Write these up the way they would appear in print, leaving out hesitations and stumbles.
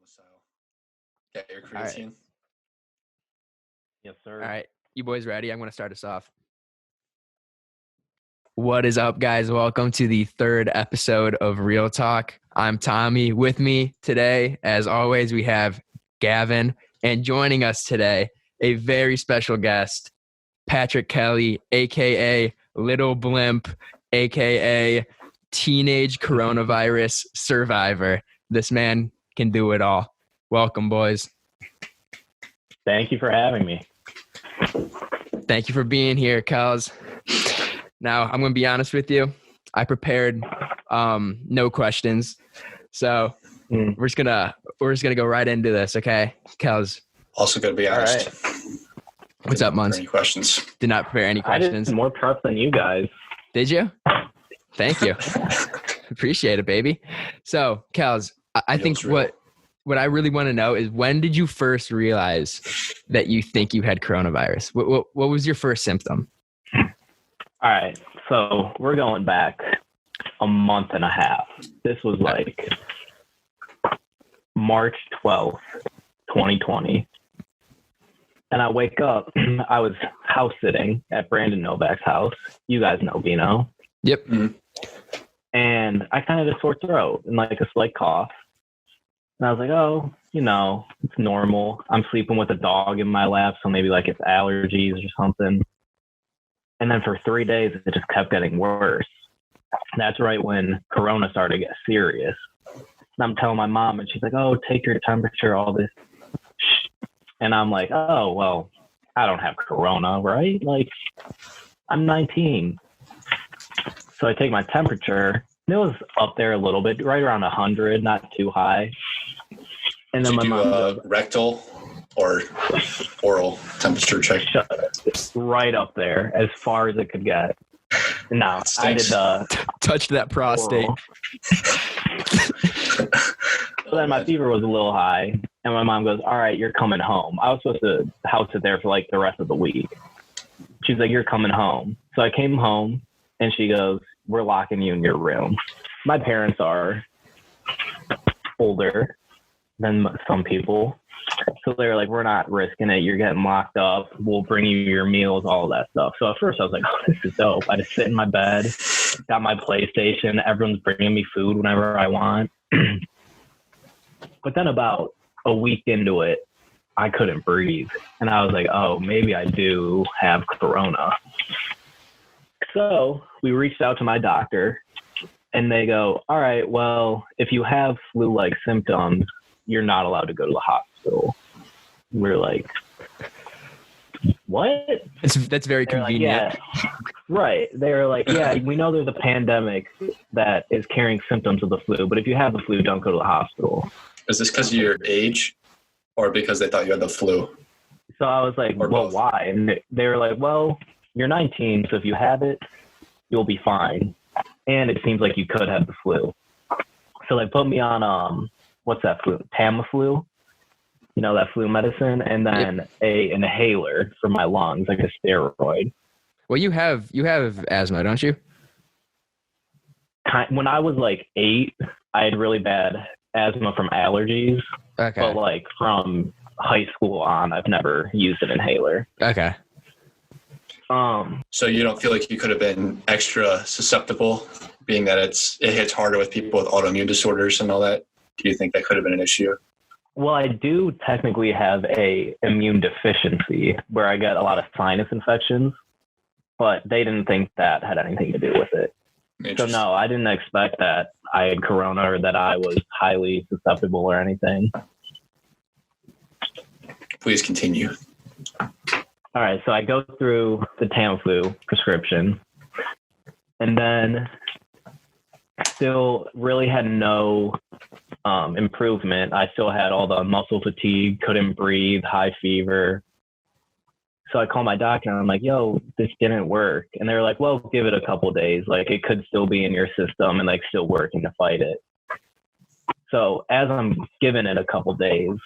style. Get your All right. creatine. Yes, sir. All right. You boys ready? I'm going to start us off. What is up, guys? Welcome to the third episode of Real Talk. I'm Tommy. With me today, as always, we have Gavin. And joining us today, a very special guest, Patrick Kelley, a.k.a. Little Blimp, a.k.a. Teenage Coronavirus Survivor. This man can do it all. Welcome, boys. Thank you for having me. Thank you for being here, Kels. Now, I'm going to be honest with you. I prepared no questions. So we're just gonna go right into this, okay? Kels. Also going to be honest. Right. What's up, Muns? Any questions? Did not prepare any I questions. did more prep than you guys. Did you? Thank you. Appreciate it, baby. So, Kels, I think what I really want to know is, when did you first realize that you think you had coronavirus? What was your first symptom? All right. So we're going back a month and a half. This was like March 12th, 2020. And I wake up, I was house sitting at Brandon Novak's house. You guys know Vino. Yep. Mm-hmm. And I kind of had a sore throat and like a slight cough. And I was like, oh, it's normal. I'm sleeping with a dog in my lap, so maybe like it's allergies or something. And then for 3 days, it just kept getting worse. And that's right when Corona started to get serious. And I'm telling my mom, and she's like, oh, take your temperature, all this. And I'm like, oh, well, I don't have Corona, right? Like, I'm 19. So I take my temperature. And it was up there a little bit, right around 100, not too high. And then Did my you mom do rectal or oral temperature check? right up there, as far as it could get. No, I did touched that prostate. So then my fever was a little high, and my mom goes, all right, you're coming home. I was supposed to house sit there for like the rest of the week. She's like, you're coming home. So I came home, and she goes, we're locking you in your room. My parents are older than some people. So they were like, we're not risking it. You're getting locked up. We'll bring you your meals, all that stuff. So at first I was like, oh, this is dope. I just sit in my bed, got my PlayStation. Everyone's bringing me food whenever I want. But then about a week into it, I couldn't breathe. And I was like, oh, maybe I do have Corona. So we reached out to my doctor, and they go, all right, well, if you have flu-like symptoms, you're not allowed to go to the hospital. We're like, what? That's very convenient. Like, yeah. Right. They were like, yeah, we know there's a pandemic that is carrying symptoms of the flu, but if you have the flu, don't go to the hospital. Is this because of your age or because they thought you had the flu? So I was like, well, both? why? And they were like, well, you're 19, so if you have it, you'll be fine. And it seems like you could have the flu. So they put me on, what's that flu? Tamiflu, that flu medicine, and then a inhaler for my lungs, like a steroid. Well, you have asthma, don't you? When I was like 8, I had really bad asthma from allergies. Okay. But like from high school on, I've never used an inhaler. Okay. So you don't feel like you could have been extra susceptible, being that it hits harder with people with autoimmune disorders and all that? Do you think that could have been an issue? Well, I do technically have a immune deficiency where I get a lot of sinus infections, but they didn't think that had anything to do with it. So no, I didn't expect that I had Corona or that I was highly susceptible or anything. Please continue. All right, so I go through the Tamiflu prescription, and then still really had no improvement. I still had all the muscle fatigue, couldn't breathe, high fever. So I called my doctor and I'm like, yo, this didn't work. And they were like, well, give it a couple of days. Like, it could still be in your system and like still working to fight it. So as I'm giving it a couple of days,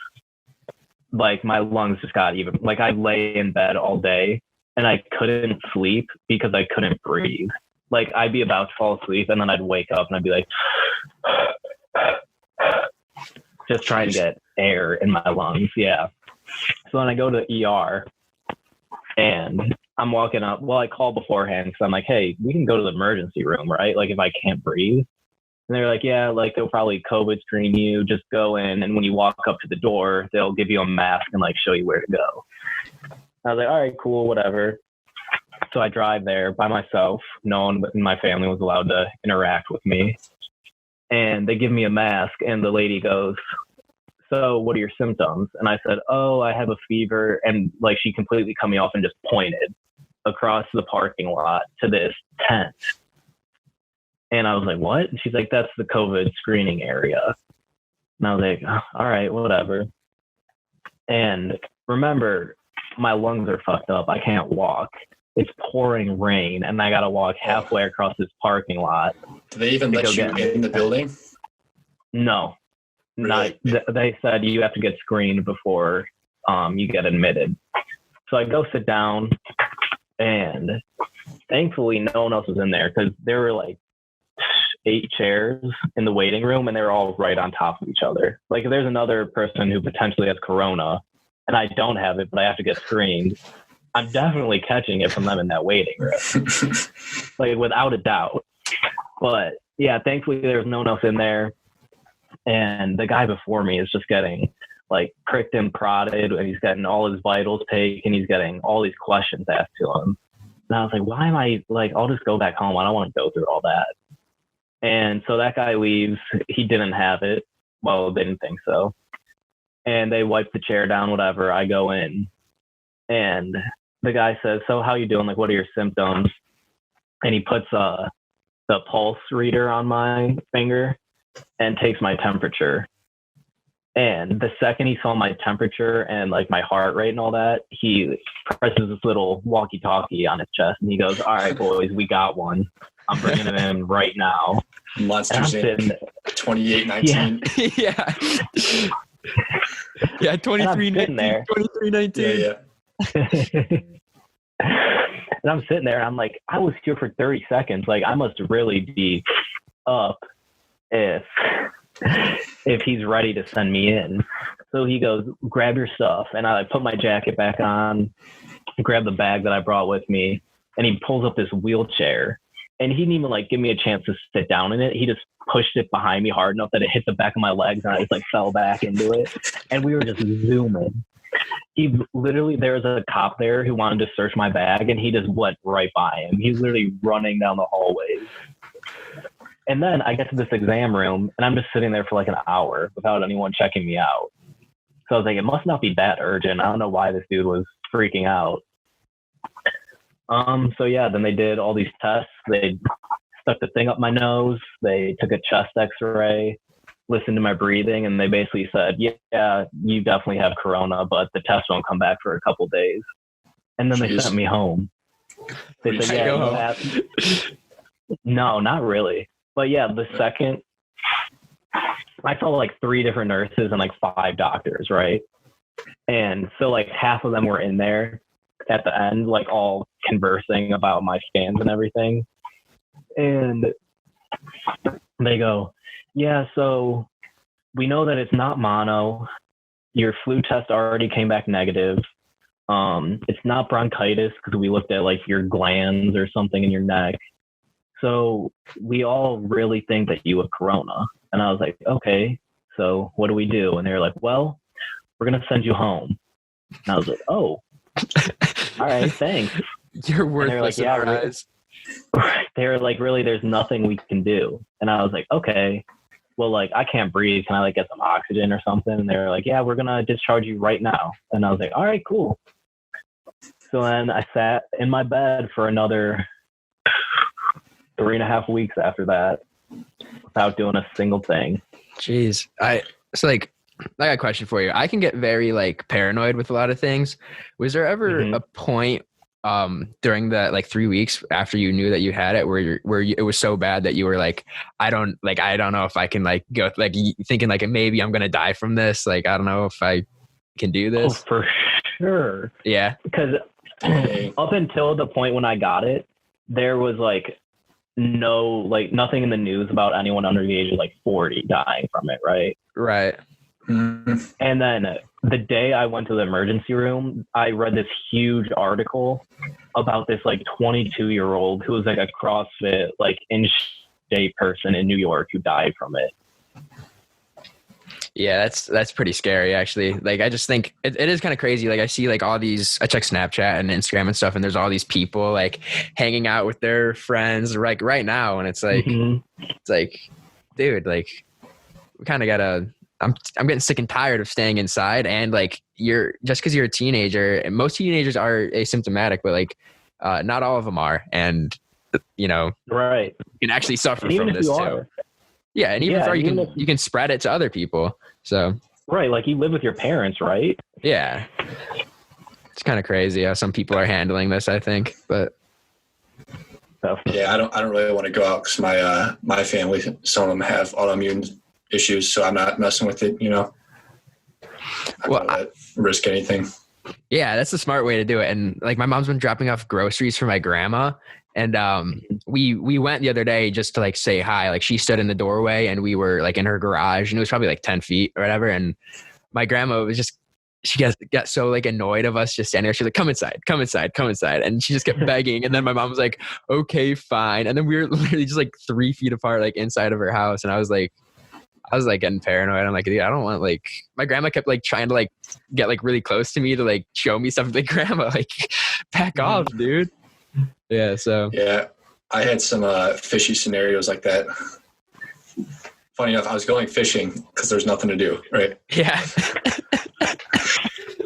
like my lungs just got even, like I lay in bed all day and I couldn't sleep because I couldn't breathe. Like I'd be about to fall asleep and then I'd wake up and I'd be like, just trying to get air in my lungs. Yeah. So then I go to the ER and I'm walking up. Well, I call beforehand because I'm like, hey, we can go to the emergency room, right? Like if I can't breathe. And they're like, yeah, like they'll probably COVID screen you. Just go in. And when you walk up to the door, they'll give you a mask and like show you where to go. I was like, all right, cool, whatever. So I drive there by myself. No one in my family was allowed to interact with me. And they give me a mask and the lady goes, so what are your symptoms? And I said, oh, I have a fever. And like she completely cut me off and just pointed across the parking lot to this tent. And I was like, what? And she's like, that's the COVID screening area. And I was like, oh, all right, whatever. And remember, my lungs are fucked up. I can't walk. It's pouring rain and I got to walk halfway across this parking lot. Do they even let you in the building? No. Really? They said you have to get screened before you get admitted. So I go sit down and thankfully no one else was in there because there were like 8 chairs in the waiting room and they were all right on top of each other. Like if there's another person who potentially has corona and I don't have it, but I have to get screened, I'm definitely catching it from them in that waiting room. Like without a doubt. But yeah, thankfully there was no one else in there. And the guy before me is just getting like pricked and prodded and he's getting all his vitals taken. He's getting all these questions asked to him. And I was like, why am I like, I'll just go back home. I don't want to go through all that. And so that guy leaves. He didn't have it. Well, they didn't think so. And they wipe the chair down, whatever. I go in and the guy says, so how you doing? Like, what are your symptoms? And he puts the pulse reader on my finger and takes my temperature. And the second he saw my temperature and like my heart rate and all that, he presses this little walkie-talkie on his chest and he goes, all right, boys, we got one. I'm bringing it in right now. Monsters Inc. 2819. Yeah. Yeah, 2319. 2319. Yeah. And I'm sitting there and I'm like, I was here for 30 seconds. Like I must really be up if he's ready to send me in. So he goes, grab your stuff. And I put my jacket back on, grab the bag that I brought with me. And he pulls up this wheelchair and he didn't even like give me a chance to sit down in it. He just pushed it behind me hard enough that it hit the back of my legs and I just like fell back into it. And we were just zooming. He literally, there was a cop there who wanted to search my bag and he just went right by him. He's literally running down the hallways. And then I get to this exam room and I'm just sitting there for like an hour without anyone checking me out. So I was like, it must not be that urgent. I don't know why this dude was freaking out. So yeah, then they did all these tests. They stuck the thing up my nose. They took a chest x-ray, listened to my breathing, and they basically said, yeah, you definitely have corona, but the test won't come back for a couple days. And then they sent me home. They said, yeah, no, not really. But yeah, the second, I saw like 3 different nurses and like 5 doctors, right? And so like half of them were in there at the end, like all conversing about my scans and everything. And they go, yeah, so we know that it's not mono. Your flu test already came back negative. It's not bronchitis because we looked at like your glands or something in your neck. So we all really think that you have corona. And I was like, okay, so what do we do? And they were like, well, we're going to send you home. And I was like, oh, all right, thanks. You're worthless in our eyes. They were like, really, there's nothing we can do. And I was like, okay, well, like, I can't breathe. Can I like get some oxygen or something? And they were like, yeah, we're going to discharge you right now. And I was like, all right, cool. So then I sat in my bed for another 3.5 weeks after that without doing a single thing. Jeez. I got a question for you. I can get very like paranoid with a lot of things. Was there ever a point during that like 3 weeks after you knew that you had it where it was so bad that you were like, I don't know if I can like go, like thinking like maybe I'm gonna die from this, like I don't know if I can do this? Oh, for sure. Yeah, because up until the point when I got it, there was like nothing in the news about anyone under the age of like 40 dying from it, right? Mhm. And then the day I went to the emergency room, I read this huge article about this like 22-year-old who was like a CrossFit, like in shape person in New York who died from it. Yeah, that's pretty scary, actually. Like, I just think it is kind of crazy. Like, I see like all these, I check Snapchat and Instagram and stuff, and there's all these people like hanging out with their friends like right now, and it's like, it's like, dude, like, we kind of gotta. I'm getting sick and tired of staying inside, and like just because you're a teenager, and most teenagers are asymptomatic, but like not all of them are, and Right. you can actually suffer And even from if this you too. are, Yeah, and even Yeah, if you even can if- you can spread it to other people. So right, like you live with your parents, right? yeah, it's kind of crazy how some people are handling this, I think, but So, Yeah, I don't really want to go out because my family, some of them have autoimmune issues, so I'm not messing with it. I Well, don't want to risk anything. yeah, that's the smart way to do it. And like my mom's been dropping off groceries for my grandma, and we went the other day just to like say hi. Like she stood in the doorway, and we were like in her garage, and it was probably like 10 feet or whatever. And my grandma was just, she got so like annoyed of us just standing there. She's like, come inside, come inside, come inside. And she just kept begging. And then my mom was like, okay, fine. And then we were literally just like 3 feet apart, like inside of her house. And I was like getting paranoid. I'm like, dude, I don't want like, my grandma kept like trying to like get like really close to me to like show me stuff. Like, grandma, like back off, dude. Yeah. So Yeah, I had some fishy scenarios like that. Funny enough, I was going fishing because there's nothing to do, right? yeah.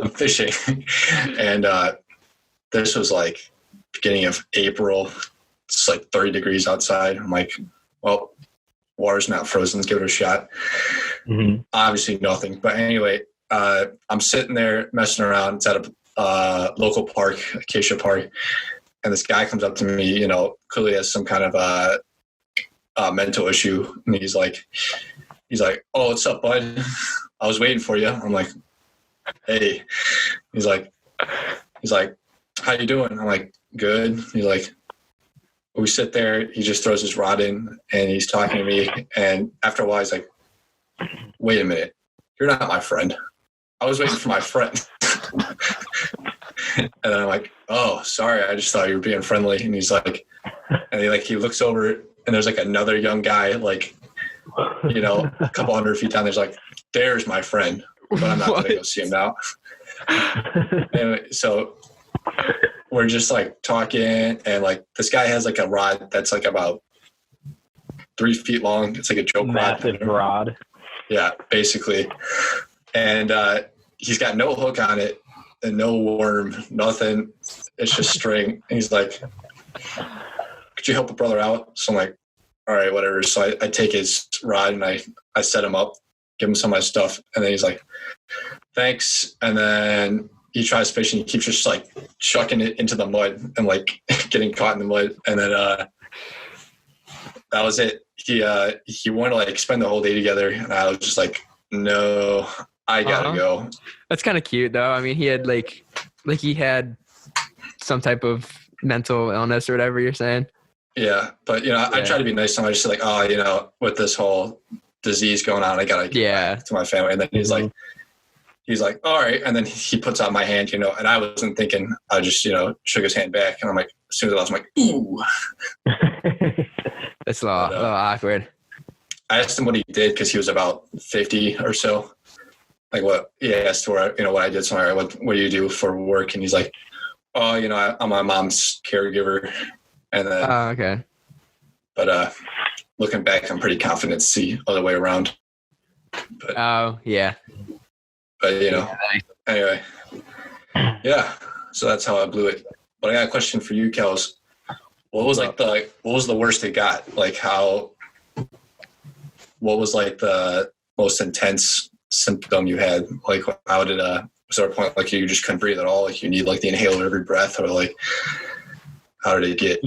I'm fishing, and this was like beginning of April. It's like 30 degrees outside. I'm like, well, water's not frozen. Let's give it a shot. Obviously nothing. But anyway, I'm sitting there messing around. It's at a local park, Acacia Park. And this guy comes up to me, clearly has some kind of mental issue. And he's like, oh, what's up, bud? I was waiting for you. I'm like, hey. He's like, how you doing? I'm like, good. He's like, we sit there. He just throws his rod in and he's talking to me. And after a while, he's like, wait a minute. You're not my friend. I was waiting for my friend. And then I'm like, oh, sorry. I just thought you were being friendly. And he's like, and he looks over and there's like another young guy, like, a couple hundred feet down. There's like, there's my friend, but I'm not going to go see him now. Anyway, so we're just like talking, and like this guy has like a rod that's like about 3 feet long. It's like a joke Massive rod. Yeah, basically. And he's got no hook on it and no worm, nothing. It's just string. And he's like, could you help a brother out? So I'm like, all right, whatever. So I take his rod and I set him up, give him some of my stuff. And then he's like, thanks. And then he tries fishing. He keeps just like chucking it into the mud and like getting caught in the mud. And then that was it. He wanted to like spend the whole day together. And I was just like, no, I gotta go. That's kind of cute though. I mean, he had like he had some type of mental illness or whatever you're saying. Yeah. But, I try to be nice to him. I just like, oh, with this whole disease going on, I gotta get back to my family. And then he's like, all right. And then he puts out my hand, and I wasn't thinking. I just, shook his hand back. And I'm like, as soon as I was, I'm like, ooh. That's a little awkward. I asked him what he did because he was about 50 or so. Like what he asked for, what I did. So I'm like, what do you do for work? And he's like, oh, I'm my mom's caregiver. And then, okay. But looking back, I'm pretty confident to see other way around. But, yeah. But anyway, yeah. So that's how I blew it. But I got a question for you, Kels. What was the worst it got? Like what was like the most intense symptom you had? Like how did was there a point like you just couldn't breathe at all? Like you need like the inhaler every breath, or like how did it get?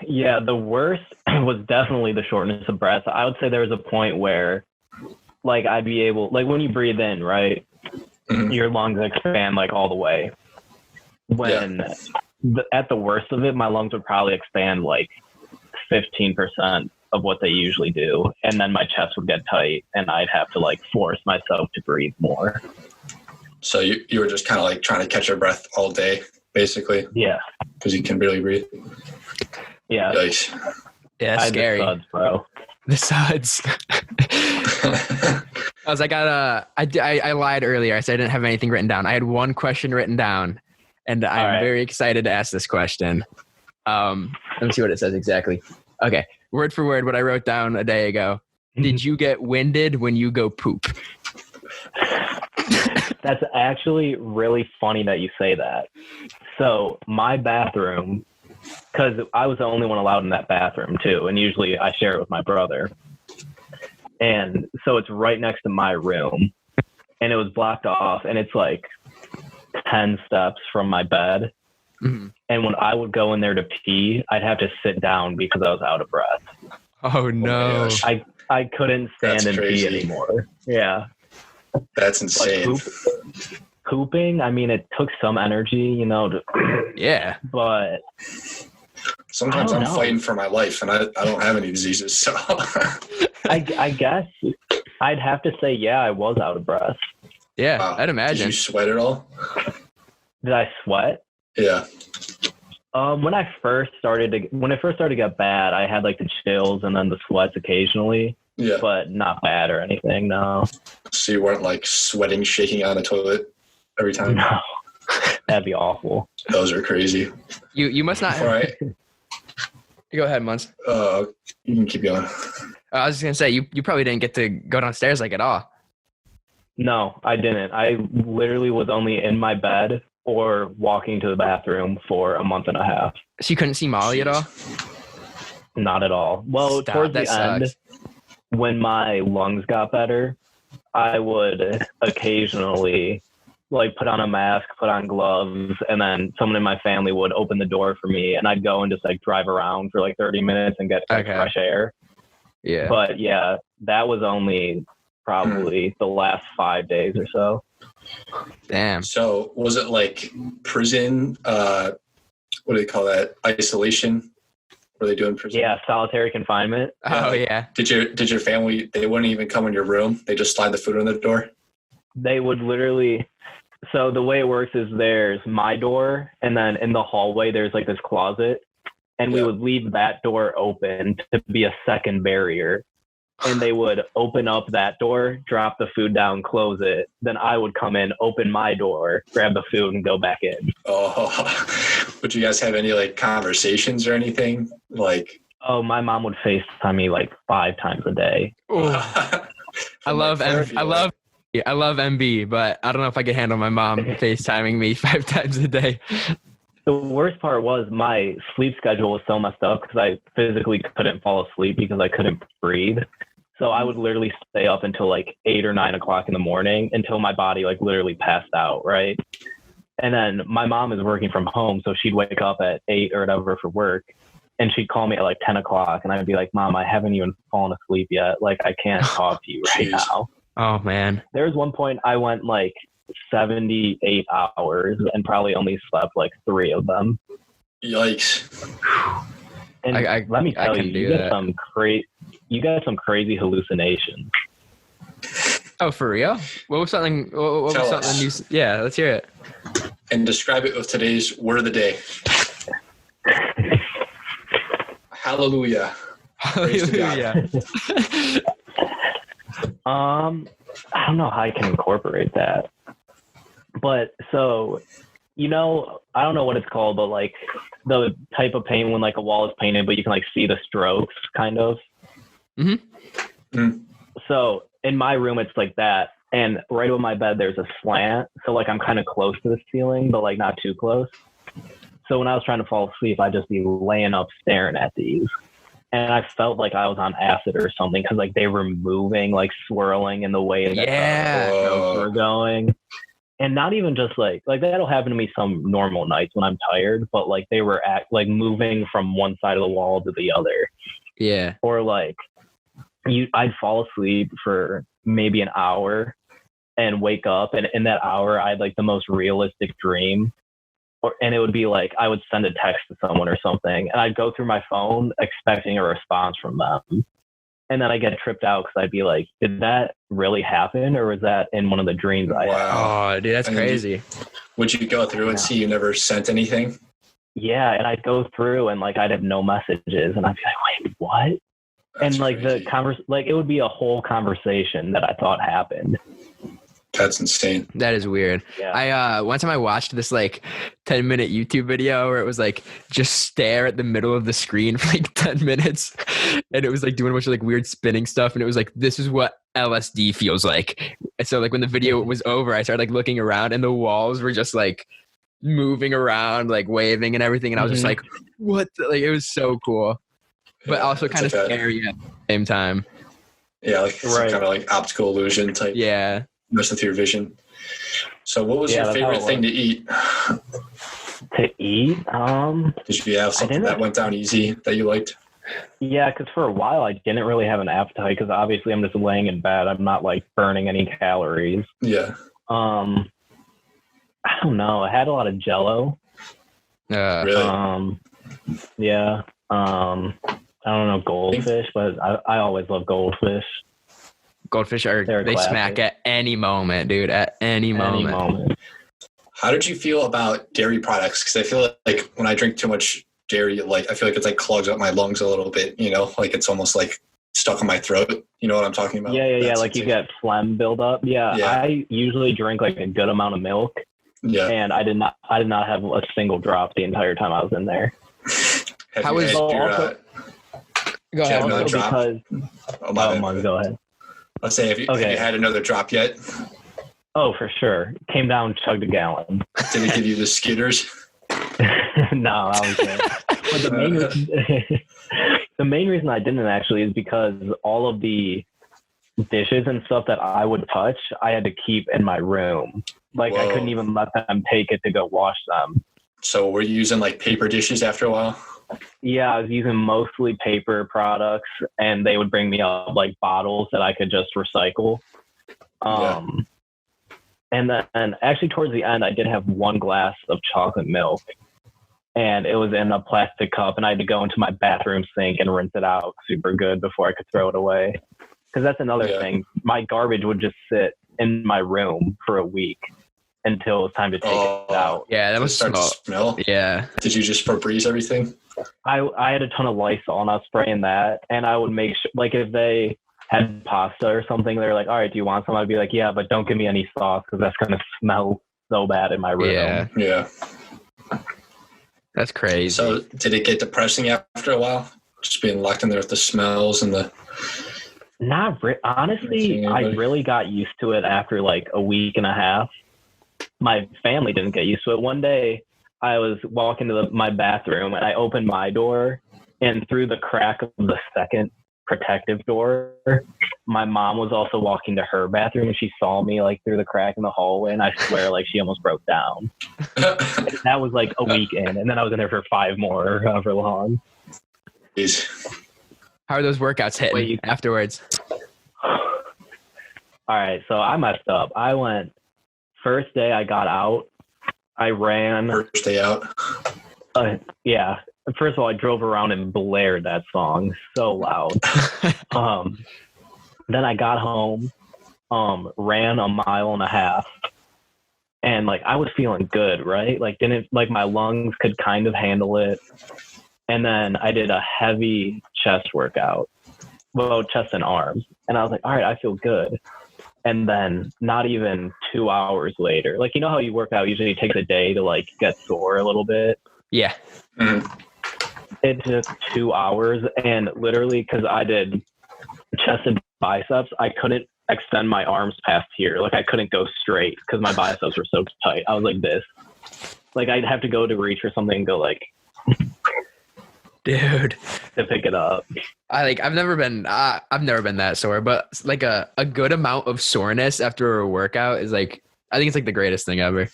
Yeah, the worst was definitely the shortness of breath. I would say there was a point where like I'd be able, like when you breathe in, right, your lungs expand like all the way. When at the worst of it, my lungs would probably expand like 15%. of what they usually do. And then my chest would get tight and I'd have to like force myself to breathe more. So you were just kind of like trying to catch your breath all day, basically? Yeah. Because you can barely breathe? Yeah. Yikes. Yeah, that's scary. The suds, bro. The suds. I lied earlier. I said I didn't have anything written down. I had one question written down, and I'm very excited to ask this question. Let me see what it says exactly. Okay, word for word, what I wrote down a day ago. Did you get winded when you go poop? That's actually really funny that you say that. So my bathroom, because I was the only one allowed in that bathroom too, and usually I share it with my brother. And so it's right next to my room, and it was blocked off, and it's like 10 steps from my bed. Mm-hmm. And when I would go in there to pee, I'd have to sit down because I was out of breath. Oh no. I couldn't stand and pee anymore. Yeah. That's insane. Pooping, I mean, it took some energy, yeah. But sometimes I'm fighting for my life, and I don't have any diseases, so. I guess I'd have to say, yeah, I was out of breath. Yeah, wow. I'd imagine. Did you sweat at all? Did I sweat? Yeah. When it first started to get bad, I had like the chills and then the sweats occasionally. Yeah. But not bad or anything, no. So you weren't like sweating, shaking on the toilet every time? No. That'd be awful. Those are crazy. You must not. All right. Go ahead, Muns. You can keep going. I was just gonna say you probably didn't get to go downstairs like at all. No, I didn't. I literally was only in my bed or walking to the bathroom for a month and a half. So you couldn't see Molly at all? Not at all. Well, towards the end, when my lungs got better, I would occasionally like put on a mask, put on gloves, and then someone in my family would open the door for me, and I'd go and just like drive around for like 30 minutes and get fresh air. Yeah. But yeah, that was only probably the last 5 days or so. Damn. So was it like prison? What do they call that? Isolation? What are they doing in prison? Yeah, solitary confinement. Oh yeah. Did your family? They wouldn't even come in your room. They just slide the food on the door. They would literally. So the way it works is there's my door, and then in the hallway there's like this closet, and we would leave that door open to be a second barrier. And they would open up that door, drop the food down, close it. Then I would come in, open my door, grab the food, and go back in. Oh, would you guys have any like conversations or anything? Like, oh, my mom would FaceTime me like 5 times a day. I love MB, but I don't know if I could handle my mom FaceTiming me 5 times a day. The worst part was my sleep schedule was so messed up because I physically couldn't fall asleep because I couldn't breathe. So I would literally stay up until like 8 or 9 o'clock in the morning until my body like literally passed out, right? And then my mom is working from home, so she'd wake up at 8 or whatever for work, and she'd call me at like 10 o'clock, and I'd be like, Mom, I haven't even fallen asleep yet. Like, I can't talk to you right now. Oh, man. There was one point I went like 78 hours and probably only slept like 3 of them. Yikes. And let me tell you, you got some crazy hallucinations. Oh, for real? What was something? What was something you? Yeah, let's hear it. And describe it with today's word of the day. Hallelujah. Hallelujah. I don't know how I can incorporate that, but so, I don't know what it's called, but like the type of paint when like a wall is painted, but you can like see the strokes kind of. Mm-hmm. Mm. So in my room, it's like that. And right over my bed, there's a slant. So like I'm kind of close to the ceiling, but like not too close. So when I was trying to fall asleep, I'd just be laying up staring at these. And I felt like I was on acid or something because like they were moving, like swirling in the way that the strokes were going. And not even just like that'll happen to me some normal nights when I'm tired, but like they were moving from one side of the wall to the other. Yeah. Or like I'd fall asleep for maybe an hour and wake up, and in that hour I had like the most realistic dream. and it would be like I would send a text to someone or something, and I'd go through my phone expecting a response from them. And then I get tripped out because I'd be like, did that really happen, or was that in one of the dreams I had? Oh, dude, that's crazy. Would you go through and see you never sent anything? Yeah, and I'd go through and like I'd have no messages, and I'd be like, wait, what? That's and like crazy. it would be a whole conversation that I thought happened. That's insane. That is weird. Yeah. One time I watched this like 10-minute YouTube video where it was like just stare at the middle of the screen for like 10 minutes, and it was like doing a bunch of like weird spinning stuff, and it was like, this is what LSD feels like. And so like when the video was over, I started like looking around, and the walls were just like moving around, like waving and everything, and I was just like, what like it was so cool, but also kind of scary at the same time. Yeah, like some kind of like optical illusion type. Yeah, messing with your vision. So what was your favorite thing to eat? To eat? Did you have something that went down easy that you liked? Yeah, because for a while I didn't really have an appetite, because obviously I'm just laying in bed. I'm not like burning any calories. Yeah. I don't know. I had a lot of Jello. Really? Yeah. I don't know goldfish, but I always love goldfish. Goldfish they smack at any moment, dude. At any moment. How did you feel about dairy products? Because I feel like when I drink too much dairy, like I feel like it's like clogs up my lungs a little bit. You know, like it's almost like stuck in my throat. You know what I'm talking about? Yeah. Like you get phlegm buildup. Yeah. I usually drink like a good amount of milk. Yeah. And I did not have a single drop the entire time I was in there. How was go ahead. Another drop? Because, go ahead. Let's say, have you had another drop yet? Oh, for sure. Came down, chugged a gallon. Did it give you the skitters? No, I was good. But the main reason I didn't actually is because all of the dishes and stuff that I would touch, I had to keep in my room. Like, I couldn't even let them take it to go wash them. So were you using like paper dishes after a while? Yeah, I was using mostly paper products, and they would bring me up like bottles that I could just recycle. And then actually towards the end, I did have one glass of chocolate milk, and it was in a plastic cup, and I had to go into my bathroom sink and rinse it out super good before I could throw it away. Because that's another thing. My garbage would just sit in my room for a week until it was time to take it out. Yeah, that was start to smell. Yeah. Did you just Febreze everything? I had a ton of Lysol, and I was spraying that, and I would make sure, like, if they had pasta or something, they're like, all right, do you want some? I'd be like, yeah, but don't give me any sauce, because that's going to smell so bad in my room. Yeah. That's crazy. So did it get depressing after a while? Just being locked in there with the smells and the... Honestly, I really got used to it after like a week and a half. My family didn't get used to it. One day I was walking to my bathroom, and I opened my door, and through the crack of the second protective door, my mom was also walking to her bathroom, and she saw me like through the crack in the hallway, and I swear like she almost broke down. That was like a week in, and then I was in there for 5 more or however long. Jeez. How are those workouts hitting afterwards? All right, so I messed up. I went first day I got out, I ran. First day out? Yeah. First of all, I drove around and blared that song so loud. Then I got home, ran 1.5 miles, and like I was feeling good, right? Like my lungs could kind of handle it. And then I did a heavy chest workout, well, chest and arms. And I was like, all right, I feel good. And then not even 2 hours later, like, you know how you work out usually takes a day to like get sore a little bit? Yeah. Mm-hmm. It took 2 hours, and literally because I did chest and biceps, I couldn't extend my arms past here. Like I couldn't go straight because my biceps were so tight. I was like this. Like I'd have to go to reach or something and go like... Dude, to pick it up. I've never been that sore, but like a good amount of soreness after a workout is like, I think it's like the greatest thing ever.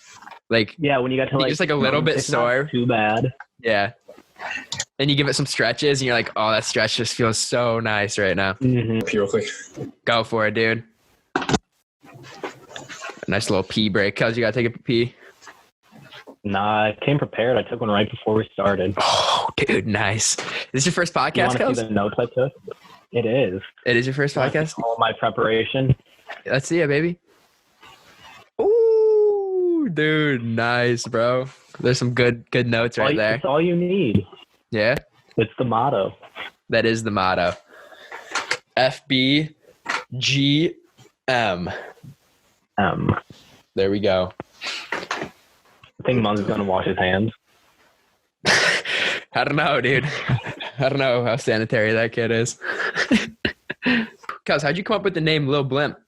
Like, yeah, when you get to like just like a little bit sore, not too bad. Yeah, and you give it some stretches, and you're like, oh, that stretch just feels so nice right now. Mm-hmm. Pee real quick. Go for it, dude. A nice little pee break. Cuz you gotta take a pee. Nah, I came prepared. I took one right before we started. Oh, dude, nice. This is your first You podcast, want to Kels? see the notes I took? It is. It is your first podcast? All my preparation. Let's see it, baby. Ooh, dude, nice, bro. There's some good notes right there. It's all you need. Yeah, It's the motto. that is the motto. FBGM. There we go. I think Mun's going to wash his hands. I don't know, dude. I don't know how sanitary that kid is. Kels, how'd you come up with the name Lil Blimp?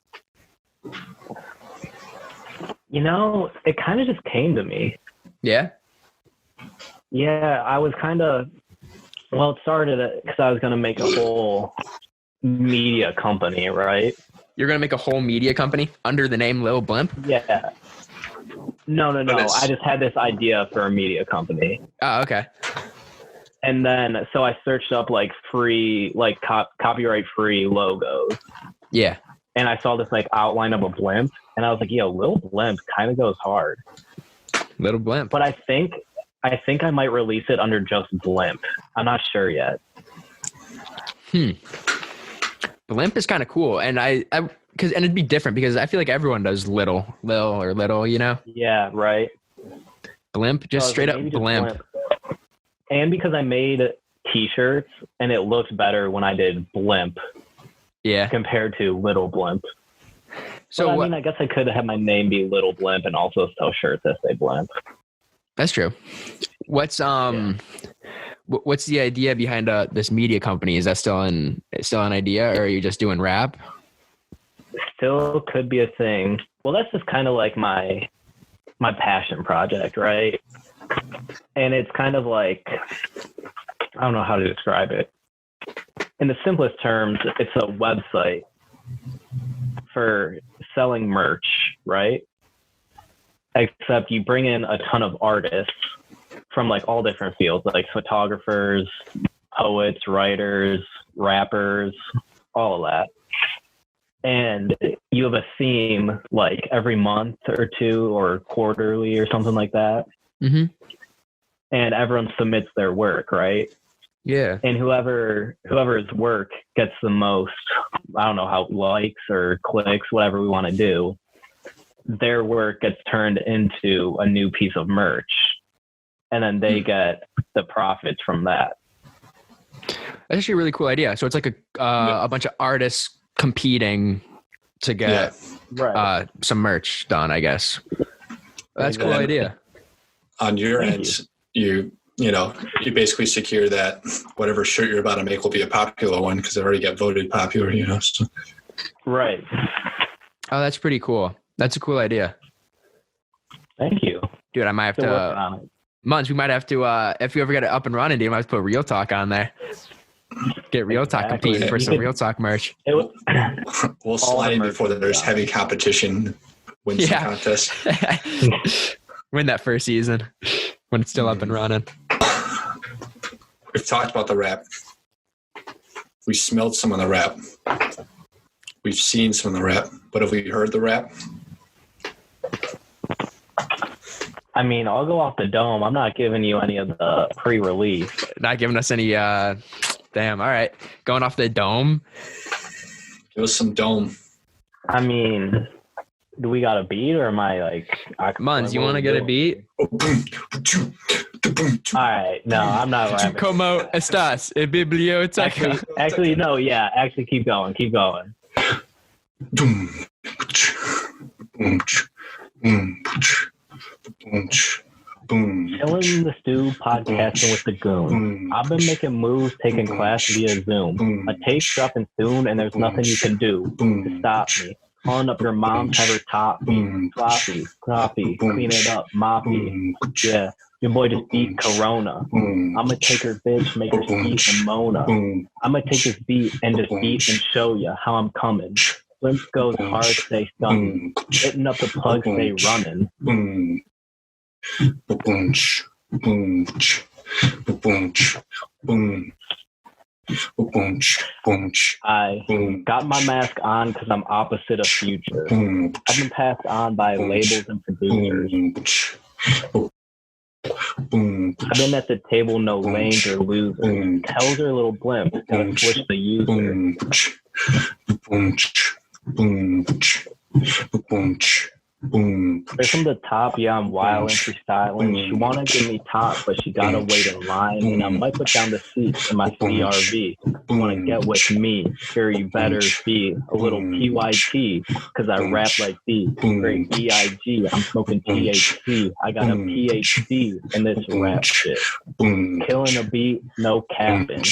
You know, it kind of just came to me. Yeah? Yeah, I was kind of, well, it started because I was going to make a whole media company, right? You're going to make a whole media company under the name Lil Blimp? Yeah. No. I just had this idea for a media company. Oh, okay. And then, so I searched up like free, like copyright free logos. Yeah. And I saw this like outline of a blimp. And I was like, yo, Lil Blimp kind of goes hard. Little Blimp. But I think I might release it under just Blimp. I'm not sure yet. Blimp is kind of cool. And and it'd be different because I feel like everyone does Lil, you know? Yeah, right. Blimp, just So straight up maybe just Blimp. And because I made t-shirts and it looked better when I did Blimp Yeah. compared to Little Blimp. So But, I guess I could have my name be Little Blimp and also sell shirts that say Blimp. That's true. What's what's the idea behind this media company? Is that still an idea, or are you just doing rap? Still could be a thing. Well, that's just kind of like my passion project, right? And it's kind of like, I don't know how to describe it. In the simplest terms, it's a website for selling merch, right? Except you bring in a ton of artists from like all different fields, like photographers, poets, writers, rappers, all of that. And you have a theme like every month or two or quarterly or something like that. Mm-hmm. And everyone submits their work, right? Yeah. And whoever's work gets the most, I don't know how, likes or clicks, whatever we want to do, their work gets turned into a new piece of merch. And then they get the profits from that. That's actually a really cool idea. So it's like a bunch of artists competing to get some merch done, I guess. That's a cool idea. On your end, you basically secure that whatever shirt you're about to make will be a popular one because they already got voted popular, So. Right. Oh, that's pretty cool. That's a cool idea. Thank you. Dude, I might have Still working to, on it. Munch, we might have to, if you ever get it up and running, dude, you might have to put Real Talk on there. Get Real Talk competing for some Real Talk merch. We'll slide in before there's heavy competition, win some contest. Win that first season when it's still up and running. We've talked about the rap. We smelled some of the rap. We've seen some of the rap. But have we heard the rap? I mean, I'll go off the dome. I'm not giving you any of the pre-release. Not giving us any, damn, all right. Going off the dome. Give us some dome. I mean, do we got a beat or am I like... Munz, you want to get a beat? All right. No, I'm not rapping. Como estás? En biblioteca. Actually, no, yeah. Actually, keep going. Keep going. Chilling in the stew, podcasting with the goon. I've been making moves, taking class via Zoom. A tape's dropping soon, and there's nothing you can do to stop me. Calling up your mom, have her top me. Sloppy, crappy, clean it up, moppy. Yeah, your boy just beat Corona. I'ma take her bitch, make her speak and Mona. I'ma take this beat and just beat and show ya how I'm coming. Blimp goes hard, stay stunning. Hitting up the plug, stay running. I got my mask on because I'm opposite of Future. I've been passed on by labels and producers. I've been at the table, no lanes or losers. Tells her little blimp, gotta switch the user. Right from the top, yeah, I'm wild and freestyling. She wanna give me top, but she gotta wait in line. And I might put down the seats in my CRV. Wanna get with me? Sure, you better be a little PYT, cause I rap like these. Great BIG, I'm smoking THC. I got a PhD in this rap shit. Killing a beat, no capping.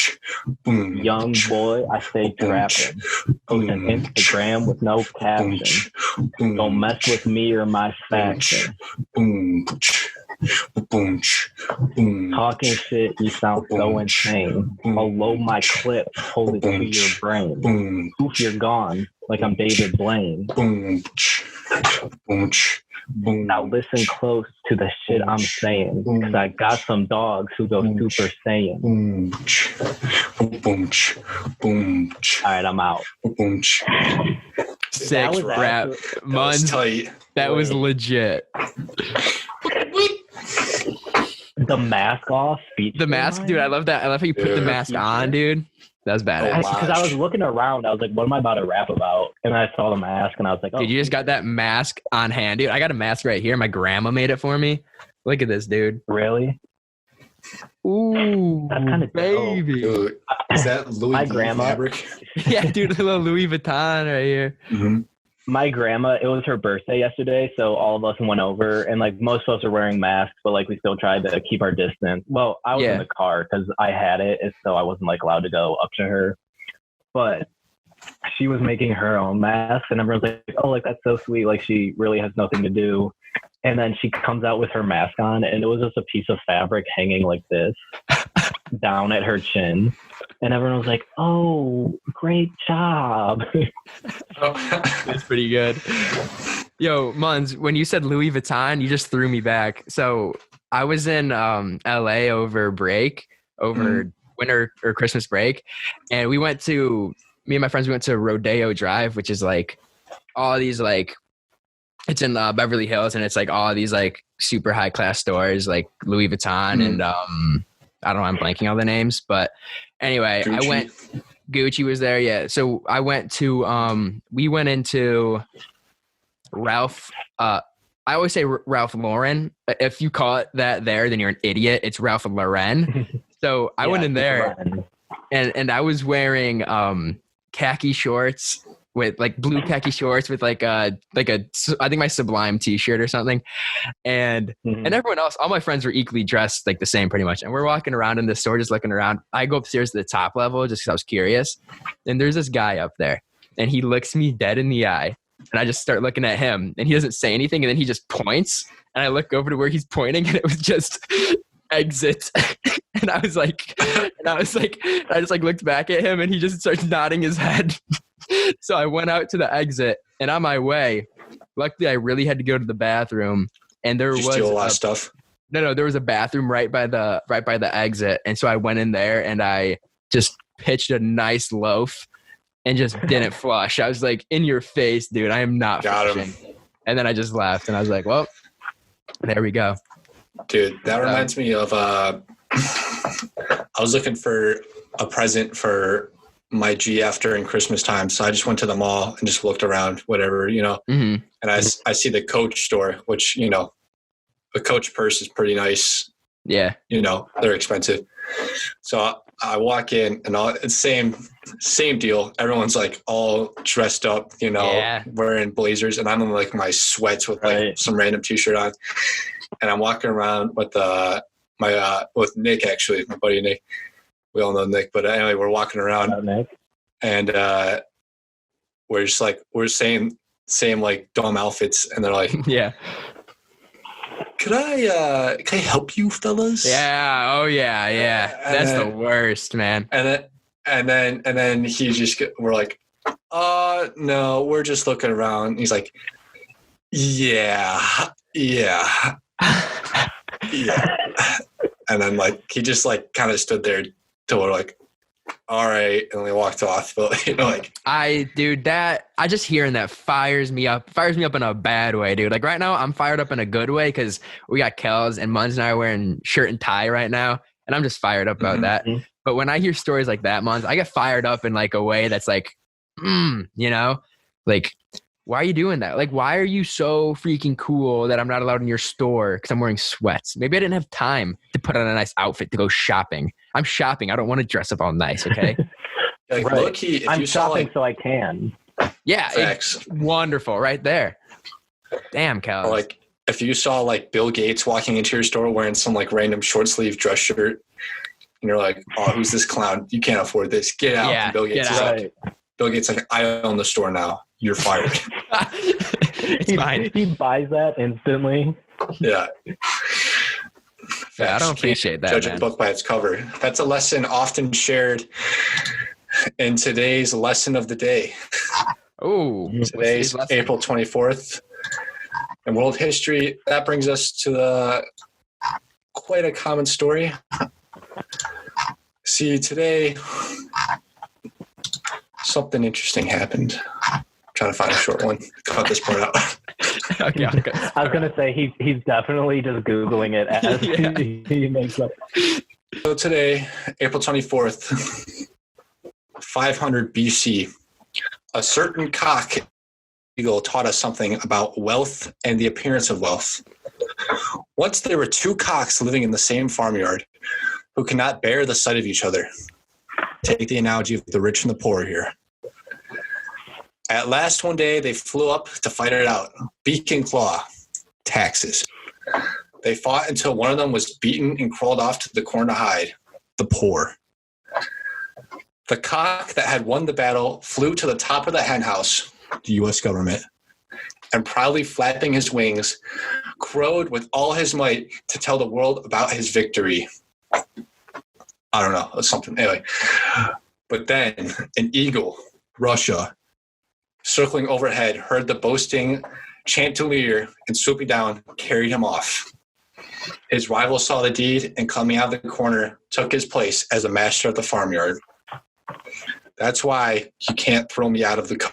Young boy, I stay trapping. Posting Instagram with no caption. Don't mess with me or my faction. Talking shit, you sound so insane. I'll load my clip, hold it to your brain. Poof, you're gone, like I'm David Blaine. Now listen close to the shit I'm saying, cause I got some dogs who go Super Saiyan. Alright, I'm out. Sick rap. Muns, that was legit. The mask off. The mask, dude, I love that. I love how you put the mask on, dude. That was badass. Because I was looking around, I was like, what am I about to rap about? And I saw the mask and I was like, oh. Dude, you just got that mask on hand, dude. I got a mask right here. My grandma made it for me. Look at this, dude. Really? Ooh, that's kind of baby. Dude, is that Louis my V grandma fabric? Yeah, dude, a little Louis Vuitton right here. Mm-hmm. My grandma, it was her birthday yesterday, so all of us went over, and like most of us are wearing masks, but like we still tried to keep our distance. Well, I was in the car because I had it, so I wasn't like allowed to go up to her. But she was making her own mask, and everyone's like, "Oh, like that's so sweet! Like she really has nothing to do." And then she comes out with her mask on, and it was just a piece of fabric hanging like this down at her chin. And everyone was like, "Oh, great job." That's pretty good. Yo, Muns, when you said Louis Vuitton, you just threw me back. So I was in LA over break, winter or Christmas break. And me and my friends, we went to Rodeo Drive, which is like all these like, it's in Beverly Hills, and it's like all these like super high class stores like Louis Vuitton and I don't know, I'm blanking on the names, but anyway, Gucci. Gucci was there. Yeah. So I went to, we went into Ralph, I always say Ralph Lauren. If you call it that there, then you're an idiot. It's Ralph Lauren. So I went in there and I was wearing, khaki shorts with like blue khaki shorts with like a I think my Sublime t-shirt or something. And everyone else, all my friends were equally dressed like the same pretty much. And we're walking around in the store, just looking around. I go upstairs to the top level just because I was curious. And there's this guy up there and he looks me dead in the eye. And I just start looking at him and he doesn't say anything. And then he just points and I look over to where he's pointing and it was just exit. And I just like looked back at him and he just starts nodding his head. So I went out to the exit and on my way, luckily I really had to go to the bathroom and there was steal a lot of stuff. No, there was a bathroom right by the exit. And so I went in there and I just pitched a nice loaf and just didn't flush. I was like, in your face, dude, I am not flushing. And then I just laughed and I was like, well, there we go. Dude, that reminds me of I was looking for a present for my GF during Christmas time. So I just went to the mall and just looked around, whatever, you know, and I see the Coach store, which, you know, a Coach purse is pretty nice. Yeah. You know, they're expensive. So I walk in and it's same deal. Everyone's like all dressed up, you know, wearing blazers. And I'm in like my sweats with like some random t-shirt on. And I'm walking around with with Nick, actually, my buddy Nick. We all know Nick, but anyway, we're walking around and we're just like, we're saying like dumb outfits. And they're like, yeah. Can I help you fellas? Yeah. Oh yeah. Yeah. That's the worst, man. And then he just, we're like, no, we're just looking around. He's like, yeah. And then like, he just like kind of stood there till we're like, all right, and they walked off. But like, I just hearing that fires me up in a bad way, dude. Like right now, I'm fired up in a good way because we got Kels and Munz and I are wearing shirt and tie right now, and I'm just fired up about that. But when I hear stories like that, Munz, I get fired up in like a way that's like, like, why are you doing that? Like, why are you so freaking cool that I'm not allowed in your store because I'm wearing sweats? Maybe I didn't have time to put on a nice outfit to go shopping. I'm shopping. I don't want to dress up all nice, okay? like Right. low-key, if I'm you saw shopping like so I can. Yeah, facts, it's wonderful right there. Damn, Cal. or like if you saw like Bill Gates walking into your store wearing some like random short sleeve dress shirt, and you're like, oh, who's this clown? You can't afford this. Get out. Yeah, And Bill Gates get is out. like, Bill Gates like, I own the store now. You're fired. It's fine. He buys that instantly. Yeah. Yeah, I don't appreciate that, Judge man. a book by its cover. That's a lesson often shared in today's lesson of the day. Oh, Today's April 24th in world history. That brings us to quite a common story. See, today, something interesting happened. Trying to find a short one. Cut this part out. Okay. I was gonna say he's definitely just Googling it as he makes up. So today, April 24th, 500 BC, a certain cock eagle taught us something about wealth and the appearance of wealth. Once there were two cocks living in the same farmyard who could not bear the sight of each other. Take the analogy of the rich and the poor here. At last one day, they flew up to fight it out. Beak and claw. Taxes. They fought until one of them was beaten and crawled off to the corn to hide. The poor. The cock that had won the battle flew to the top of the hen house, the U.S. government, and proudly flapping his wings, crowed with all his might to tell the world about his victory. I don't know, something. Anyway. But then an eagle, Russia, circling overhead, heard the boasting chanticleer and swooping down, carried him off. His rival saw the deed and coming out of the corner, took his place as a master of the farmyard. That's why you can't throw me out of the car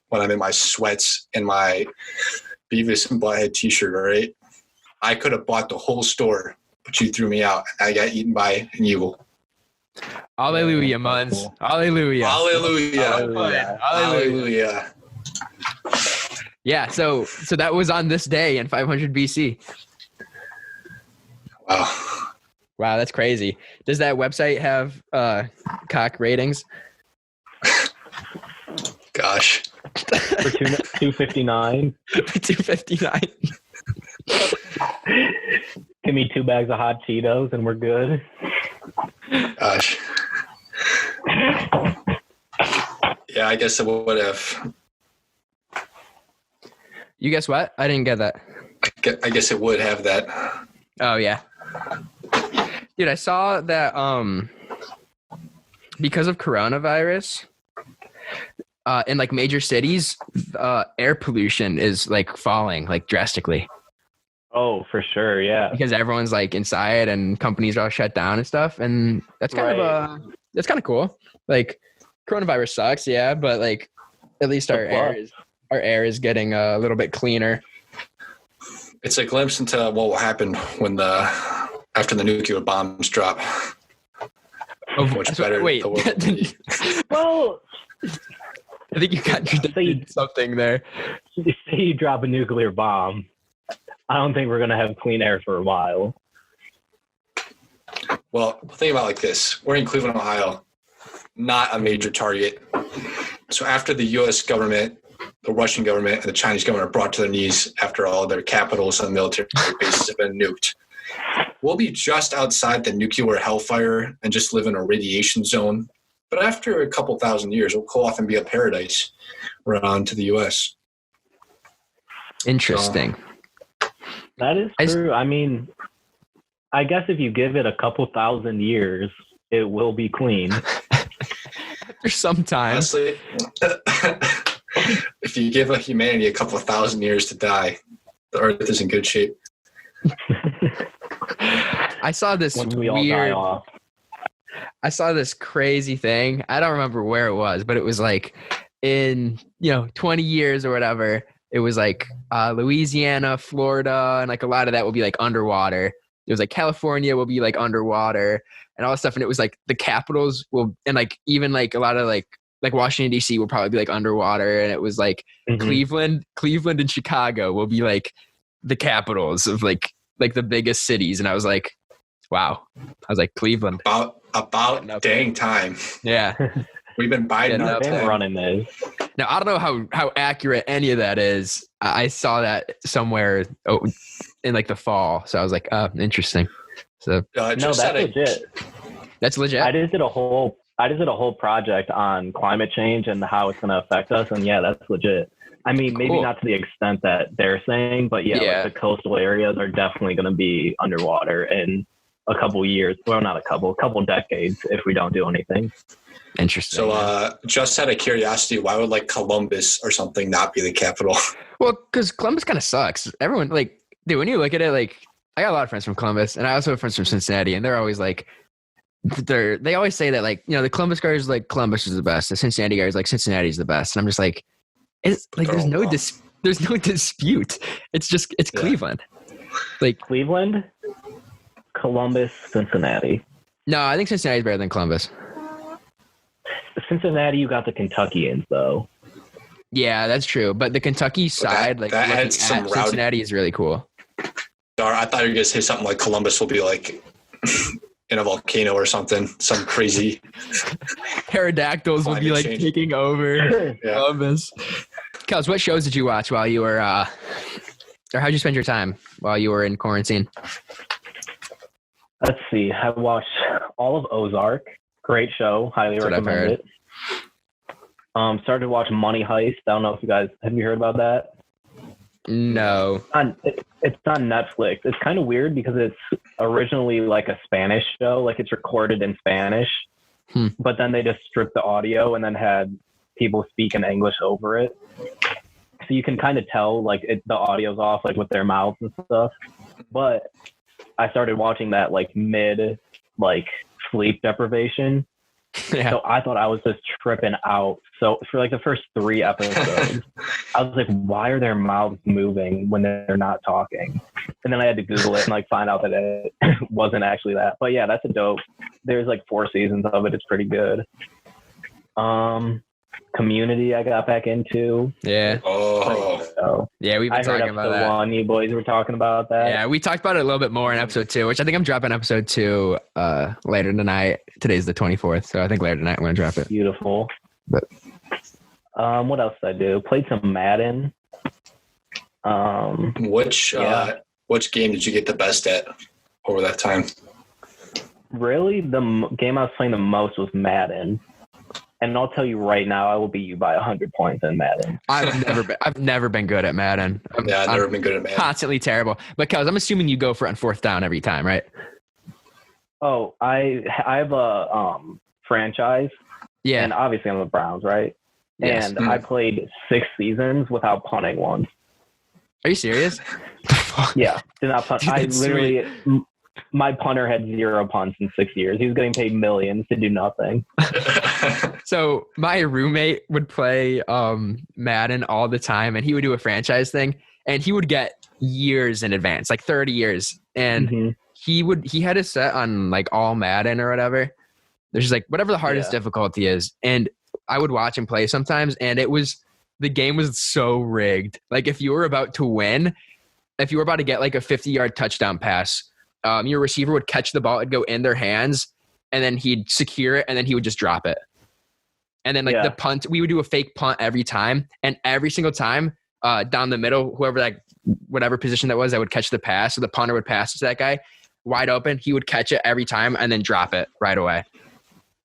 when I'm in my sweats and my Beavis and Butthead t-shirt, all right? I could have bought the whole store, but you threw me out. I got eaten by an eagle. Hallelujah, Munz. Hallelujah. Hallelujah. Hallelujah. Yeah, so that was on this day in 500 BC. Wow, that's crazy. Does that website have cock ratings? Gosh. For 259. 259. Give me 2 bags of hot Cheetos and we're good. Gosh. Yeah, I guess it would have. You guess what? I didn't get that. I guess it would have that. Oh, yeah. Dude, I saw that because of coronavirus, in like major cities, air pollution is like falling like drastically. Oh, for sure, yeah. Because everyone's like inside and companies are all shut down and stuff, and that's kind of that's kind of cool. Like coronavirus sucks, yeah, but like at least our air is getting a little bit cleaner. It's a glimpse into what will happen when after the nuclear bombs drop. Much better. Wait. The world Well, I think you got something there. say you drop a nuclear bomb. I don't think we're going to have clean air for a while. Well, think about it like this. We're in Cleveland, Ohio, not a major target. So after the U.S. government, the Russian government, and the Chinese government are brought to their knees after all their capitals and military bases have been nuked, we'll be just outside the nuclear hellfire and just live in a radiation zone. But after a couple thousand years, we'll cool off and be a paradise around to the U.S. Interesting. That is true. I mean, I guess if you give it a couple thousand years, it will be clean. After some time. Honestly, if you give humanity a couple thousand years to die, the Earth is in good shape. I saw this Once we all die off. I saw this crazy thing. I don't remember where it was, but it was like in 20 years or whatever. It was like Louisiana, Florida, and like a lot of that will be like underwater. It was like California will be like underwater and all that stuff. And it was like the capitals will, and like even like a lot of like Washington D.C. will probably be like underwater. And it was like Cleveland and Chicago will be like the capitals of like the biggest cities. And I was like, wow. I was like, Cleveland. About dang time. Yeah. We've been biding up running this. Now, I don't know how accurate any of that is. I saw that somewhere in like the fall. So I was like, oh, interesting. So no, that's legit. That's legit. I just did a whole project on climate change and how it's going to affect us. And yeah, that's legit. I mean, maybe not to the extent that they're saying, but yeah. Like the coastal areas are definitely going to be underwater in a couple years. Well, not a couple decades if we don't do anything. Interesting. So just out of curiosity, why would like Columbus or something not be the capital? Well, because Columbus kind of sucks. Everyone like, dude, when you look at it, like I got a lot of friends from Columbus and I also have friends from Cincinnati and they're always like, they always say that like, the Columbus guys like Columbus is the best. The Cincinnati guys like Cincinnati is the best. And I'm just like, it's like, there's no dispute. It's Cleveland. Like Cleveland, Columbus, Cincinnati. No, I think Cincinnati is better than Columbus. Cincinnati, you got the Kentuckians though. Yeah, that's true. But the Kentucky side, that looking at Cincinnati is really cool. I thought you were going to say something like Columbus will be like in a volcano or something, some crazy. Pterodactyls will be like taking over Columbus. Kels, what shows did you watch while you were, or how'd you spend your time while you were in quarantine? Let's see. I watched all of Ozark. Great show. Highly recommend it. Started to watch Money Heist. I don't know if have you heard about that? No. It's on Netflix. It's kind of weird because it's originally like a Spanish show. Like it's recorded in Spanish, but then they just stripped the audio and then had people speak in English over it. So you can kind of tell like the audio's off, like with their mouths and stuff. But I started watching that like mid sleep deprivation. Yeah. So I thought I was just tripping out. So for like the first 3 episodes, I was like, why are their mouths moving when they're not talking? And then I had to Google it and like find out that it wasn't actually that. But yeah, that's a dope. There's like 4 seasons of it. It's pretty good. Community I got back into. Yeah. Oh. Yeah, we've been talking about that. 1, you boys were talking about that. Yeah, we talked about it a little bit more in episode 2, which I think I'm dropping episode 2 later tonight. Today's the 24th, so I think later tonight I'm going to drop it. Beautiful. But what else did I do? Played some Madden. Which game did you get the best at over that time? Really, the game I was playing the most was Madden. And I'll tell you right now, I will beat you by 100 points in Madden. I've never been good at Madden. I've never been good at Madden. Constantly terrible. Because I'm assuming you go for it on 4th down every time, right? Oh, I have a franchise. Yeah. And obviously I'm the Browns, right? Yes. And I played 6 seasons without punting once. Are you serious? Yeah. Did not punt. I literally... My punter had 0 punts in 6 years. He was getting paid millions to do nothing. So my roommate would play Madden all the time, and he would do a franchise thing, and he would get years in advance, like 30 years. And he had a set on like all Madden or whatever. There's just like whatever the hardest difficulty is. And I would watch him play sometimes, and the game was so rigged. Like if you were about to win, if you were about to get like a 50-yard touchdown pass, your receiver would catch the ball, it'd go in their hands, and then he'd secure it, and then he would just drop it. And then the punt, we would do a fake punt every time, and every single time down the middle, whatever position that was, I would catch the pass. So the punter would pass to that guy wide open. He would catch it every time and then drop it right away.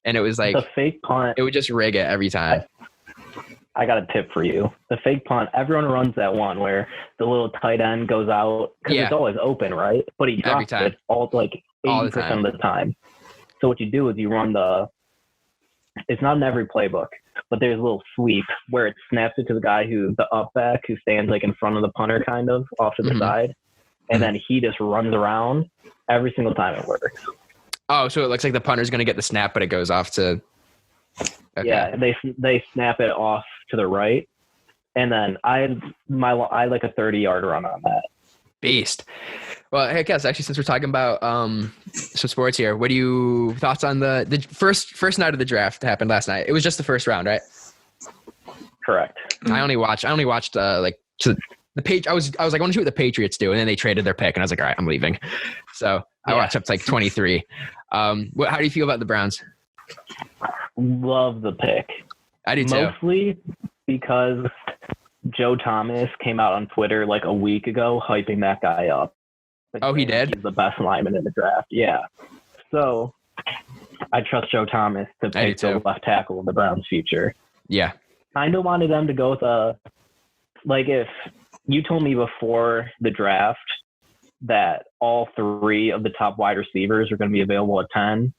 And it was like the fake punt. It would just rig it every time. I got a tip for you. The fake punt, everyone runs that one where the little tight end goes out because it's always open, right? But he drops it all like 80% of the time. So what you do is you run it's not in every playbook, but there's a little sweep where it snaps it to the guy the up back who stands like in front of the punter kind of off to the side. And then he just runs around every single time it works. Oh, so it looks like the punter's going to get the snap, but it goes off to. Okay. Yeah, they snap it off to the right, and then I like a 30-yard run on that. Beast. Well, hey, Kes, actually, since we're talking about some sports here, what do you thoughts on the first night of the draft happened last night? It was just the first round, right? Correct. I only watched like to the page. I was like, I want to see what the Patriots do, and then they traded their pick, and I was like, all right, I'm leaving. So I watched up to like 23. How do you feel about the Browns? Love the pick. I do too. Mostly because Joe Thomas came out on Twitter like a week ago hyping that guy up. Like, oh, he did? He's the best lineman in the draft. Yeah. So I trust Joe Thomas to pick the left tackle of the Browns' future. Yeah. Kind of wanted them to go with if you told me before the draft that all three of the top wide receivers are going to be available at 10,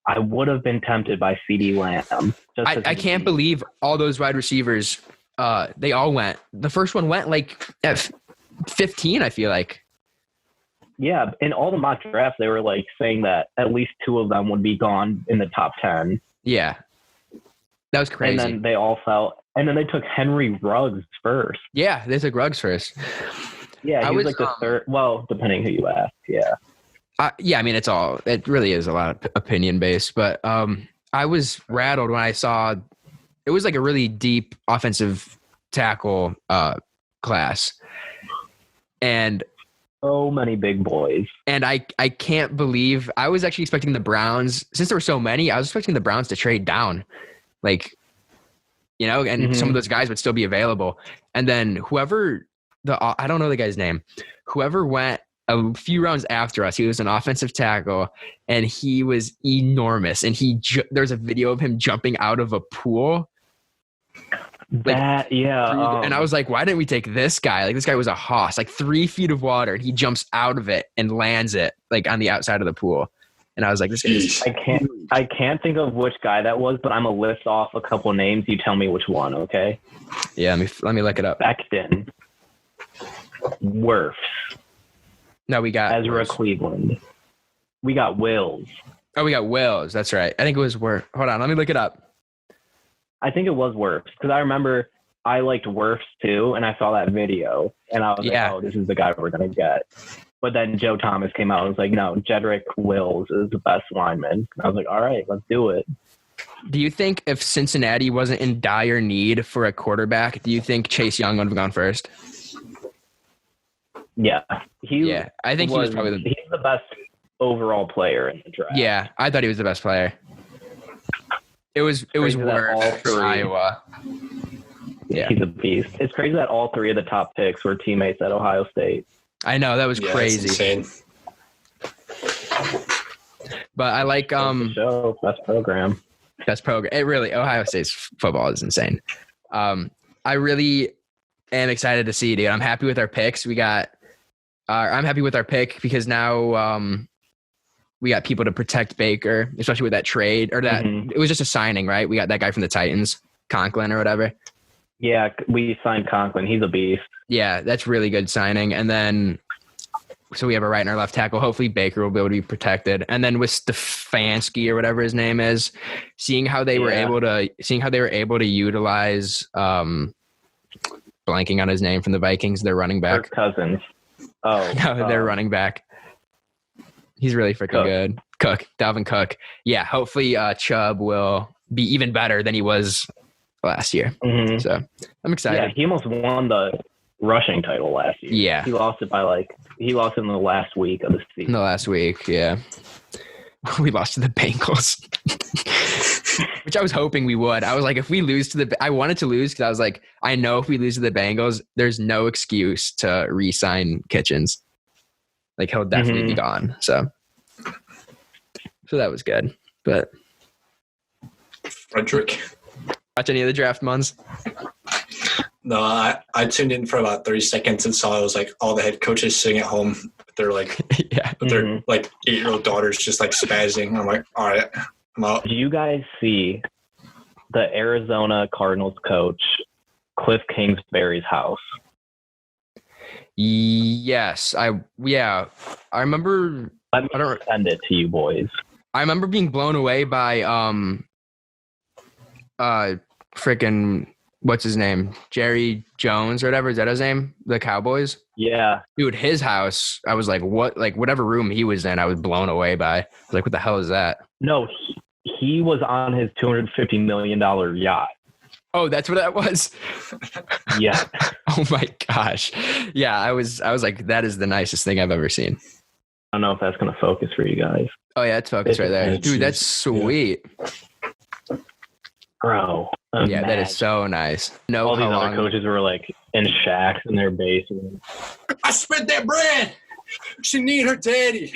I would have been tempted by CeeDee Lamb. I can't believe all those wide receivers, they all went. The first one went like at 15, I feel like. Yeah, in all the mock drafts, they were like saying that at least two of them would be gone in the top 10. Yeah. That was crazy. And then they all fell. And then they took Henry Ruggs first. Yeah, they took Ruggs first. Yeah, he was like the third. Well, depending who you ask, yeah. Yeah, I mean, it really is a lot of opinion based, but I was rattled when I saw it was like a really deep offensive tackle class. And so many big boys. And I can't believe I was actually expecting the Browns, since there were so many, I was expecting the Browns to trade down. Like, and some of those guys would still be available. And then I don't know the guy's name, whoever went a few rounds after us, he was an offensive tackle, and he was enormous. And there's a video of him jumping out of a pool. And I was like, why didn't we take this guy? Like, this guy was a hoss, like 3 feet of water, and he jumps out of it and lands it like on the outside of the pool. And I was like, this is. I can't think of which guy that was, but I'm gonna list off a couple names. You tell me which one, okay? Yeah, let me look it up. Becton, Wirfs. No, we got Ezra Cleveland. We got Wills. Oh, we got Wills. That's right. I think it was Wirfs. Hold on, let me look it up. I think it was Wirfs because I remember I liked Wirfs too, and I saw that video, and I was like, oh, this is the guy we're gonna get. But then Joe Thomas came out and was like, no, Jedrick Wills is the best lineman. And I was like, all right, let's do it. Do you think if Cincinnati wasn't in dire need for a quarterback, do you think Chase Young would have gone first? Yeah. I think he was probably he's the best overall player in the draft. Yeah, I thought he was the best player. It was worth Iowa. Yeah. He's a beast. It's crazy that all three of the top picks were teammates at Ohio State. I know, that was crazy. Insane. But I like best program. It really, Ohio State's football is insane. I really am excited to see, dude. I'm happy with our picks. I'm happy with our pick because now we got people to protect Baker, especially with that trade or that it was just a signing, right? We got that guy from the Titans, Conklin or whatever. Yeah, we signed Conklin. He's a beast. Yeah, that's really good signing. And then, so we have a right and our left tackle. Hopefully Baker will be able to be protected. And then with Stefanski or whatever his name is, seeing how they were able to utilize, blanking on his name from the Vikings, their running back. Kirk Cousins. Oh, no, their running back. He's really freaking good. Dalvin Cook. Yeah, hopefully Chubb will be even better than he was last year. So I'm excited. Yeah, he almost won the rushing title last year. Yeah. He lost it in the last week of the season. In the last week, yeah. We lost to the Bengals. Which I was hoping we would. I was like, if we lose I wanted to lose because I was like, I know if we lose to the Bengals, there's no excuse to re-sign Kitchens. Like, he'll definitely be gone. So that was good. But Frederick. Watch any of the draft months? No, I tuned in for about 30 seconds and saw it was like all the head coaches sitting at home with their like their like 8-year-old daughters just like spazzing. I'm like, all right, I'm out. Did you guys see the Arizona Cardinals coach Cliff Kingsbury's house? Yes, I remember. Let me send it to you boys. I remember being blown away by freaking what's his name? Jerry Jones or whatever. Is that his name? The Cowboys? Yeah. Dude, his house, I was like, what? Like, whatever room he was in, I was blown away by. I was like, what the hell is that? No, he was on his $250 million yacht. Oh, that's what that was? Yeah. Oh my gosh. Yeah, I was like, that is the nicest thing I've ever seen. I don't know if that's going to focus for you guys. Oh yeah, it's focused right there. Dude, that's sweet. Bro. Yeah, that is so nice. No, all these other coaches were like in shacks in their basement. I spent that bread. She need her daddy.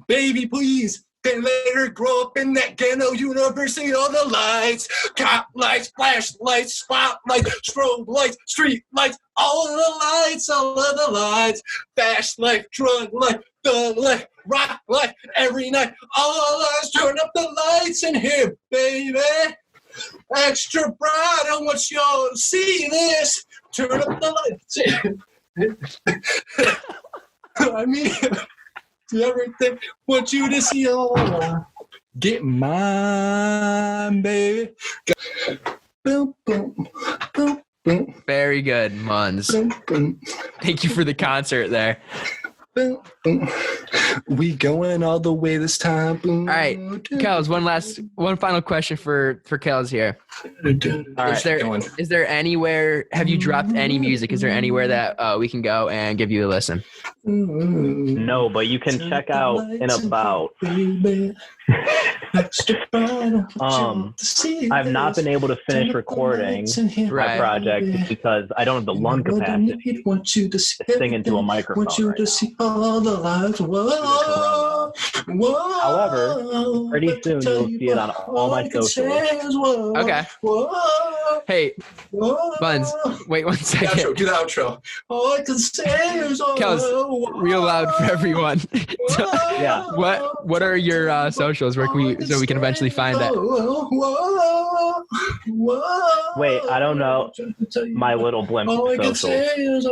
Baby, please. Then let her grow up in that ghetto university. All the lights, cop lights, flashlights, spotlights, strobe lights, street lights, all of the lights, fast life, drug life, thug life, rock life, every night. All the lights, turn up the lights in here, baby. Extra bright, I want y'all to see this. Turn up the lights. I mean, everything. Want you to see all. Get mine, baby. Boom, boom, boom, boom. Very good, Muns. Boom, boom. Thank you for the concert there. Boom, boom. We going all the way this time. Boom. All right, Kels, one final question for Kels here. All right. Is there anywhere, have you dropped any music? Is there anywhere that we can go and give you a listen? No, but you can check out in about I've not been able to finish recording my project just because I don't have the lung capacity to sing into a microphone However, pretty soon you'll see it on all my socials. Okay. Hey, Buns, wait 1 second. Do the outro. All I can say is Kels, real loud for everyone. Yeah. What are your socials so we can eventually find that? Wait, I don't know my little blimp socials.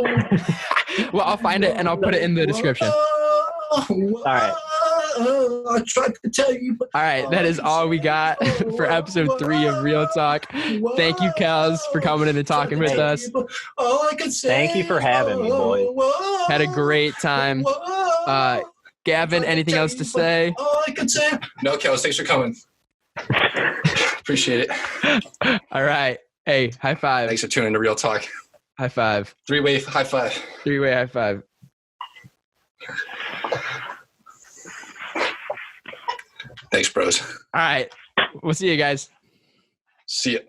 Well, I'll find it and I'll put it in the description. All right. I tried to tell you. All right, that is all we got for episode 3 of Real Talk. Thank you, Kels, for coming in and talking with us. Thank you for having me, boys. Had a great time. Gavin, anything else to say? No, Kels, thanks for coming. Appreciate it. All right. Hey, high five. Thanks for tuning in to Real Talk. High five. Three-way high five. Three-way high five. Thanks, bros. All right. We'll see you guys. See ya.